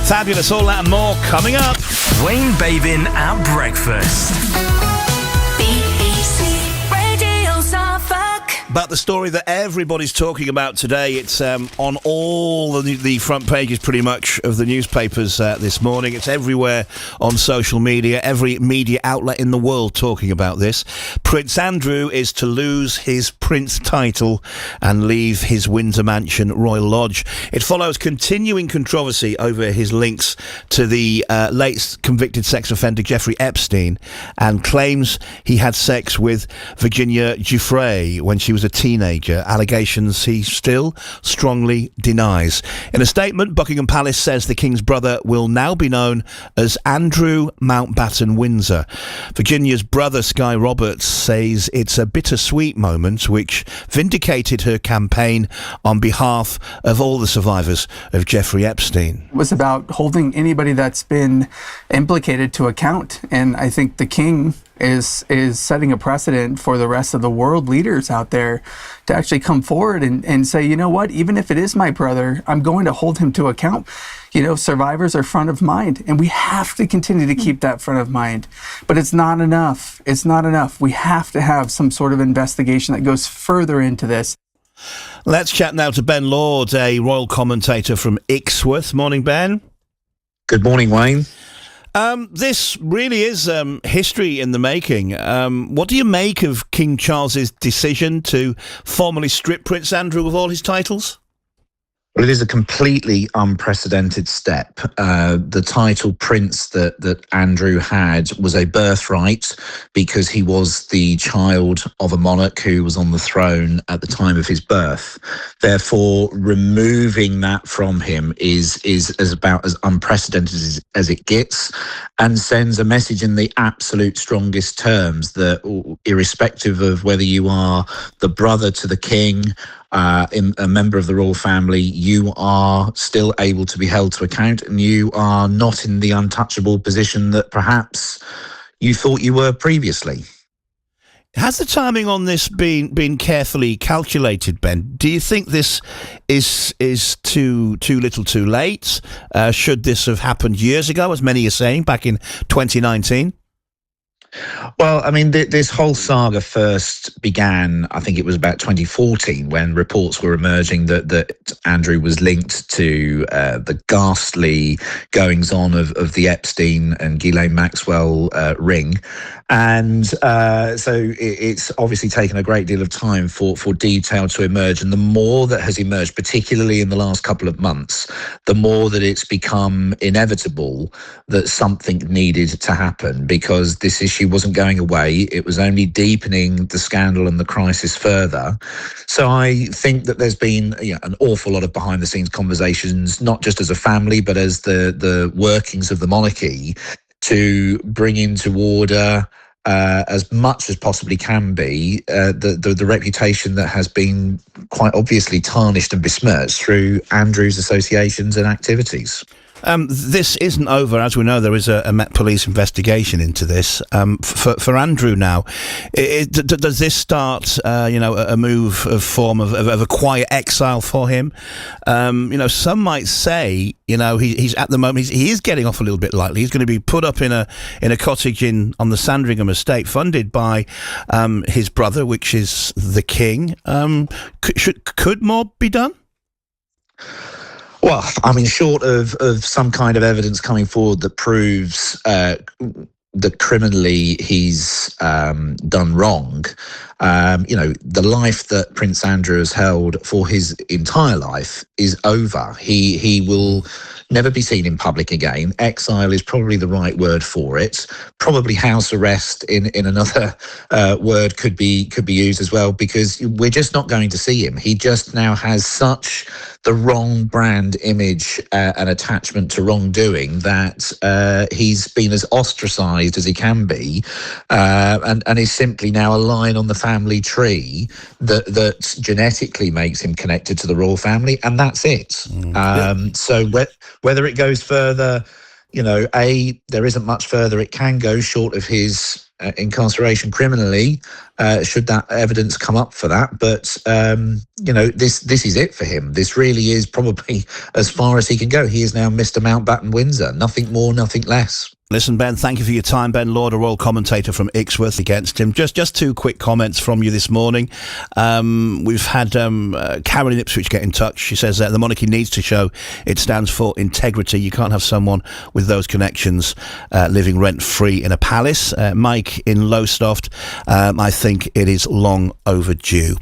Fabulous, all that and more coming up. Wayne Bavin at breakfast. BBC Radio Suffolk. But the story that everybody's talking about today, it's on all the front pages pretty much of the newspapers this morning. It's everywhere on social media, every media outlet in the world talking about this. Prince Andrew is to lose his prince title and leave his Windsor mansion Royal Lodge. It follows continuing controversy over his links to the late convicted sex offender Jeffrey Epstein and claims he had sex with Virginia Giuffre when she was a teenager, allegations he still strongly denies. In a statement, Buckingham Palace says the King's brother will now be known as Andrew Mountbatten Windsor. Virginia's brother, Sky Roberts, says it's a bittersweet moment which vindicated her campaign on behalf of all the survivors of Jeffrey Epstein. It was about holding anybody that's been implicated to account, and I think the King is setting a precedent for the rest of the world leaders out there to actually come forward and say, you know what, even if it is my brother, I'm going to hold him to account. You know, survivors are front of mind, and we have to continue to keep that front of mind. But it's not enough. It's not enough. We have to have some sort of investigation that goes further into this. Let's chat now to Ben Lord, a royal commentator from Ixworth. Morning, Ben. Good morning, Wayne. This really is history in the making. What do you make of King Charles's decision to formally strip Prince Andrew of all his titles? Well, it is a completely unprecedented step. The title prince that Andrew had was a birthright because he was the child of a monarch who was on the throne at the time of his birth. Therefore, removing that from him is about as unprecedented as it gets, and sends a message in the absolute strongest terms that irrespective of whether you are the brother to the king, a member of the royal family, you are still able to be held to account, and you are not in the untouchable position that perhaps you thought you were previously. Has the timing on this been carefully calculated, Ben? Do you think this is too little too late? Should this have happened years ago, as many are saying, back in 2019? Well, I mean, this whole saga first began, I think it was about 2014, when reports were emerging that Andrew was linked to the ghastly goings-on of the Epstein and Ghislaine Maxwell ring. And so it's obviously taken a great deal of time for detail to emerge. And the more that has emerged, particularly in the last couple of months, the more that it's become inevitable that something needed to happen, because this issue wasn't going away. It was only deepening the scandal and the crisis further. So I think that there's been an awful lot of behind the scenes conversations, not just as a family, but as the workings of the monarchy, to bring into order as much as possibly can be the reputation that has been quite obviously tarnished and besmirched through Andrew's associations and activities. This isn't over. As we know, there is a Met Police investigation into this. For Andrew now, does this start, a move of form of a quiet exile for him? Some might say, he's at the moment, he is getting off a little bit lightly. He's going to be put up in a cottage on the Sandringham estate, funded by his brother, which is the king. Could more be done? Well, I mean, short of some kind of evidence coming forward that proves that criminally he's done wrong, the life that Prince Andrew has held for his entire life is over. He will never be seen in public again. Exile is probably the right word for it. Probably house arrest in another word could be used as well, because we're just not going to see him. He just now has such the wrong brand image and attachment to wrongdoing that he's been as ostracized as he can be, and is simply now a line on the family tree that genetically makes him connected to the royal family, and that's it. So whether it goes further, there isn't much further it can go short of his incarceration criminally, should that evidence come up for that. But this is it for him. This really is probably as far as he can go. He is now Mr. Mountbatten Windsor. Nothing more, nothing less. Listen, Ben, thank you for your time. Ben Lord, a royal commentator from Ixworth against him. Just two quick comments from you this morning. We've had Karen in Ipswich get in touch. She says the monarchy needs to show it stands for integrity. You can't have someone with those connections living rent-free in a palace. Mike in Lowestoft, I think it is long overdue.